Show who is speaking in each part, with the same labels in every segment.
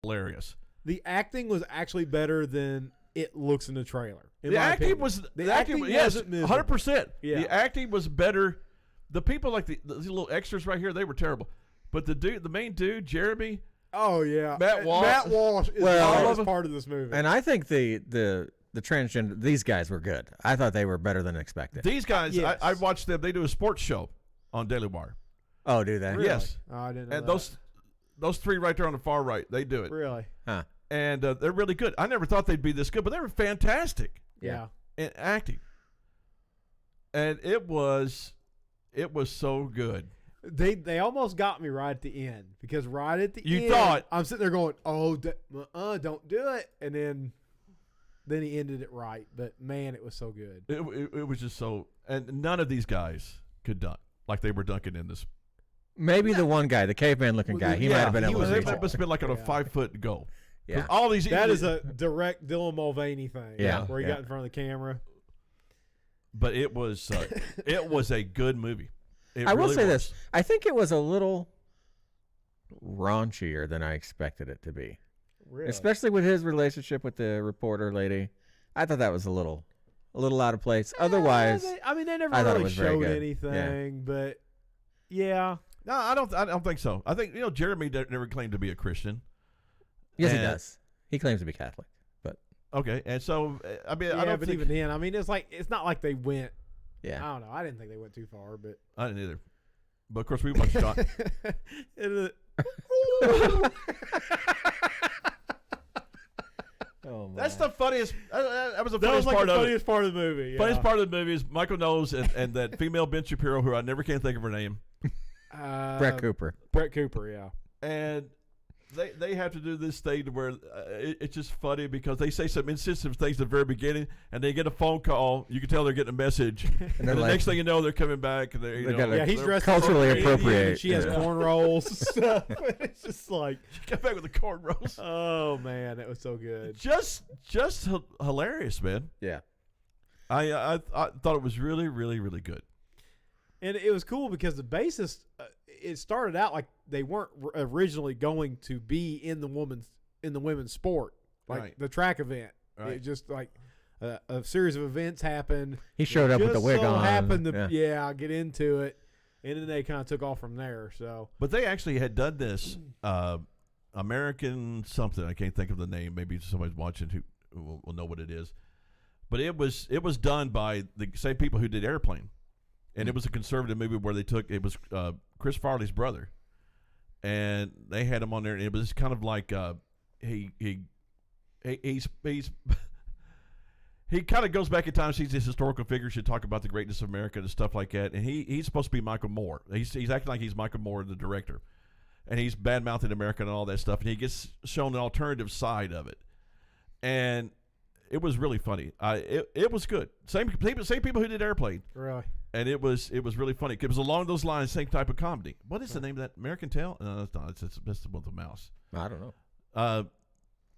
Speaker 1: hilarious.
Speaker 2: The acting was actually better than it looks in the trailer.
Speaker 1: The acting was yes, 100%.
Speaker 2: Yeah.
Speaker 1: The acting was better. The people like these little extras right here, they were terrible. But the main dude, Jeremy.
Speaker 2: Oh yeah,
Speaker 1: Matt
Speaker 2: Walsh is the part of this movie.
Speaker 3: And I think the transgender, these guys were good. I thought they were better than expected.
Speaker 1: These guys,
Speaker 2: Yes.
Speaker 1: I watched them. They do a sports show on Daily Wire.
Speaker 3: Oh, do they?
Speaker 2: Really?
Speaker 1: Yes.
Speaker 2: Oh, I didn't know
Speaker 1: And
Speaker 2: that.
Speaker 1: those three right there on the far right, they do it.
Speaker 2: Really?
Speaker 3: Huh.
Speaker 1: And they're really good. I never thought they'd be this good, but they were fantastic
Speaker 2: Yeah.
Speaker 1: in acting. And it was so good.
Speaker 2: They almost got me right at the end because right at the end,
Speaker 1: You thought-
Speaker 2: I'm sitting there going, "Oh, don't do it," and then he ended it right. But man, it was so good.
Speaker 1: It was just so, and none of these guys could dunk like they were dunking in this.
Speaker 3: Maybe the one guy, the caveman looking guy, he might have been able to reach
Speaker 1: That
Speaker 3: it.
Speaker 1: must have been like on a 5 foot goal.
Speaker 3: Yeah.
Speaker 1: All these
Speaker 2: That is a direct Dylan Mulvaney thing.
Speaker 3: Yeah.
Speaker 2: Where he got in front of the camera.
Speaker 1: But it was a good movie.
Speaker 3: I will say this. I think it was a little raunchier than I expected it to be.
Speaker 2: Really?
Speaker 3: Especially with his relationship with the reporter lady. I thought that was a little out of place. Otherwise,
Speaker 2: they never
Speaker 3: I thought it
Speaker 2: really
Speaker 3: was very
Speaker 2: showed
Speaker 3: good.
Speaker 2: anything, but yeah.
Speaker 1: No, I don't think so. I think Jeremy never claimed to be a Christian.
Speaker 3: yes, he does. He claims to be Catholic, but
Speaker 1: Okay, and so I mean,
Speaker 2: Yeah,
Speaker 1: I don't
Speaker 2: but
Speaker 1: think
Speaker 2: even then, I mean, it's not like they went.
Speaker 3: yeah.
Speaker 2: I don't know. I didn't think they went too far, but
Speaker 1: I didn't either. But of course, we watched John.
Speaker 3: Oh,
Speaker 1: That's the funniest. That was the
Speaker 2: That
Speaker 1: funniest
Speaker 2: was like
Speaker 1: part
Speaker 2: the
Speaker 1: of it.
Speaker 2: funniest part of the movie. Yeah.
Speaker 1: Funniest part of the movie is Michael Knowles and that female Ben Shapiro, who I never can think of her name,
Speaker 3: Brett Cooper.
Speaker 2: Brett Cooper, yeah.
Speaker 1: and they have to do this thing to where it's just funny because they say some insensitive things at the very beginning, and they get a phone call. You can tell they're getting a message, and the
Speaker 3: like-
Speaker 1: next thing you know, they're coming back. And they're,
Speaker 3: gotta-
Speaker 2: He's dressed
Speaker 3: culturally
Speaker 2: as an Indian,
Speaker 3: appropriate.
Speaker 2: and she has
Speaker 3: Yeah.
Speaker 2: cornrows and stuff. It's just like,
Speaker 1: come back with the cornrows.
Speaker 2: oh man, that was so good.
Speaker 1: Just hilarious, man.
Speaker 3: Yeah.
Speaker 1: I thought it was really, really, really good.
Speaker 2: And it was cool because the bassist, it started out like they weren't originally going to be in the women's sport, like
Speaker 1: Right.
Speaker 2: the track event.
Speaker 1: Right.
Speaker 2: It just like a series of events happened.
Speaker 3: He showed up with the
Speaker 2: Just
Speaker 3: wig
Speaker 2: so
Speaker 3: on.
Speaker 2: Happened to
Speaker 3: Yeah.
Speaker 2: get into it, and then they kind of took off from there. So
Speaker 1: But they actually had done this American something. I can't think of the name. Maybe somebody's watching who will know what it is. But it was done by the same people who did Airplane, and it was a conservative movie where it was Chris Farley's brother, and they had him on there, and it was kind of like he's he kind of goes back in time, sees this historical figure, should talk about the greatness of America and stuff like that, and he's supposed to be Michael Moore. He's acting like he's Michael Moore, the director, and he's bad-mouthing America and all that stuff, and he gets shown an alternative side of it, and it was really funny. It was good. Same people who did Airplane,
Speaker 2: really,
Speaker 1: and it was really funny. It was along those lines, same type of comedy. What is the name of that? American Tail? No, that's not. It's the one with the mouse.
Speaker 3: I don't know.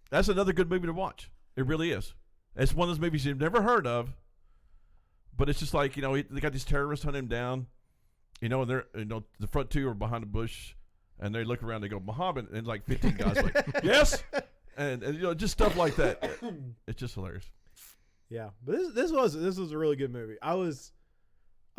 Speaker 1: That's another good movie to watch. It really is. It's one of those movies you've never heard of, but it's just like, they got these terrorists hunting him down, and they're, the front two are behind a bush, and they look around, they go, Muhammad, and like 15 guys like, yes, and just stuff like that. It's just hilarious.
Speaker 2: yeah. But this was a really good movie. I was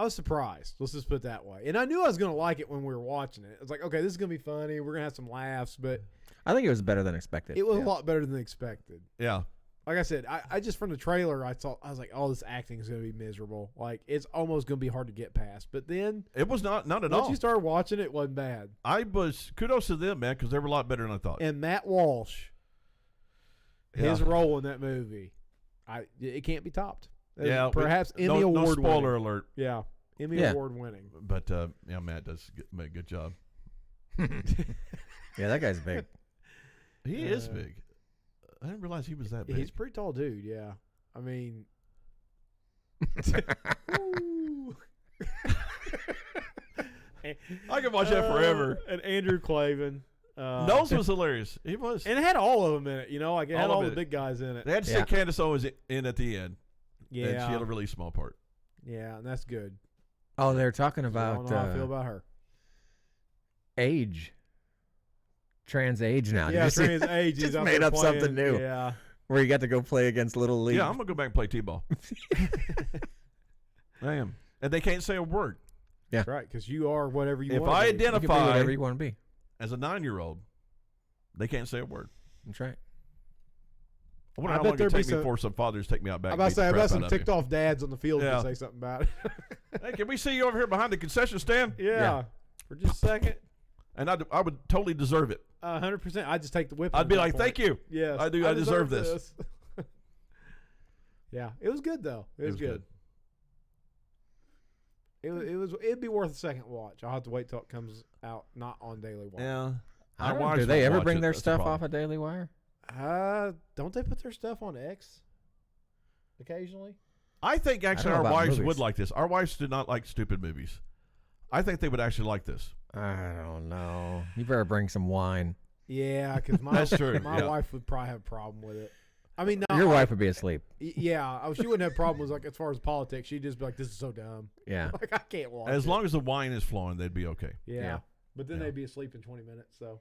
Speaker 2: surprised. Let's just put it that way. And I knew I was going to like it when we were watching it. It's like, okay, this is going to be funny. We're going to have some laughs, but
Speaker 3: I think it was better than expected.
Speaker 2: it was a lot better than expected.
Speaker 1: Yeah.
Speaker 2: Like I said, I just from the trailer, I was like, oh, this acting is going to be miserable. Like, it's almost going to be hard to get past. But then
Speaker 1: It was not at
Speaker 2: once
Speaker 1: all.
Speaker 2: you started watching it, wasn't bad.
Speaker 1: Kudos to them, man, because they were a lot better than I thought.
Speaker 2: And Matt Walsh, his
Speaker 1: Yeah.
Speaker 2: role in that movie, it can't be topped.
Speaker 1: Yeah,
Speaker 2: perhaps Emmy
Speaker 1: no
Speaker 2: Award
Speaker 1: spoiler
Speaker 2: winning.
Speaker 1: alert.
Speaker 2: Yeah, Emmy
Speaker 3: Yeah.
Speaker 2: Award winning.
Speaker 1: But Matt does make a good job.
Speaker 3: Yeah, that guy's big.
Speaker 1: He is big. I didn't realize he was that big.
Speaker 2: He's a pretty tall dude. Yeah, I mean. Ooh.
Speaker 1: I could watch that forever.
Speaker 2: And Andrew Clavin.
Speaker 1: Knowles was hilarious. He was.
Speaker 2: And it had all of them in it. Like it had
Speaker 1: All
Speaker 2: all
Speaker 1: of
Speaker 2: the
Speaker 1: it.
Speaker 2: big guys in it.
Speaker 1: They had to stick Candace Owens in at the end.
Speaker 2: Yeah,
Speaker 1: And she had a really small part.
Speaker 2: yeah, and that's good.
Speaker 3: Oh, they're talking
Speaker 2: I don't
Speaker 3: about
Speaker 2: know how I feel about her.
Speaker 3: age trans age now. Did
Speaker 2: Yeah,
Speaker 3: you see
Speaker 2: trans
Speaker 3: that?
Speaker 2: age.
Speaker 3: Just
Speaker 2: He's out
Speaker 3: made
Speaker 2: there
Speaker 3: up something
Speaker 2: playing.
Speaker 3: new.
Speaker 2: Yeah.
Speaker 3: Where you got to go play against Little League.
Speaker 1: Yeah, I'm gonna go back and play t-ball. I am, and they can't say a word.
Speaker 2: That's right, because you are whatever you
Speaker 1: If
Speaker 2: want.
Speaker 1: I
Speaker 2: to be.
Speaker 3: You can be
Speaker 1: identify
Speaker 3: whatever you want to be.
Speaker 1: as a 9-year-old, they can't say a word.
Speaker 3: That's right.
Speaker 1: I wonder
Speaker 2: I
Speaker 1: how
Speaker 2: bet
Speaker 1: long
Speaker 2: there'd
Speaker 1: it
Speaker 2: be
Speaker 1: take me
Speaker 2: some-
Speaker 1: for some fathers to take me out back.
Speaker 2: I'm about to
Speaker 1: and beat
Speaker 2: say,
Speaker 1: the
Speaker 2: I've got
Speaker 1: crap
Speaker 2: some
Speaker 1: out of
Speaker 2: ticked off dads on the field
Speaker 1: Yeah.
Speaker 2: to say something about it.
Speaker 1: you. Hey, can we see you over here behind the concession stand?
Speaker 2: Yeah. For just a second.
Speaker 1: And I would totally deserve it.
Speaker 2: 100%. I just take the whip.
Speaker 1: I'd be like, thank you.
Speaker 2: Yes.
Speaker 1: I do. I deserve this.
Speaker 2: Yeah. It was good, though. It was good. It'd be worth a second watch. I'll have to wait till it comes out, not on Daily Wire.
Speaker 1: Yeah.
Speaker 3: I don't
Speaker 1: Our
Speaker 3: know.
Speaker 1: wives
Speaker 3: Do they
Speaker 1: won't
Speaker 3: ever
Speaker 1: watch
Speaker 3: bring
Speaker 1: it.
Speaker 3: their
Speaker 1: That's the
Speaker 3: stuff
Speaker 1: problem.
Speaker 3: off of Daily Wire?
Speaker 2: Don't they put their stuff on X occasionally?
Speaker 1: I think actually
Speaker 3: know
Speaker 1: our
Speaker 3: about
Speaker 1: wives
Speaker 3: movies.
Speaker 1: would like this. Our wives do not like stupid movies. I think they would actually like this.
Speaker 3: I don't know. You better bring some wine.
Speaker 2: Yeah, because my
Speaker 1: That's true,
Speaker 2: my
Speaker 1: yeah.
Speaker 2: wife would probably have a problem with it. I mean, no,
Speaker 3: Your wife would be asleep.
Speaker 2: Yeah, she wouldn't have problems like as far as politics. She'd just be like, "This is so dumb.
Speaker 3: Yeah.
Speaker 2: Like I can't watch."
Speaker 1: As
Speaker 2: it.
Speaker 1: long as the wine is flowing, they'd be okay.
Speaker 2: yeah.
Speaker 3: Yeah.
Speaker 2: But then
Speaker 1: Yeah.
Speaker 2: they'd be asleep in 20 minutes. So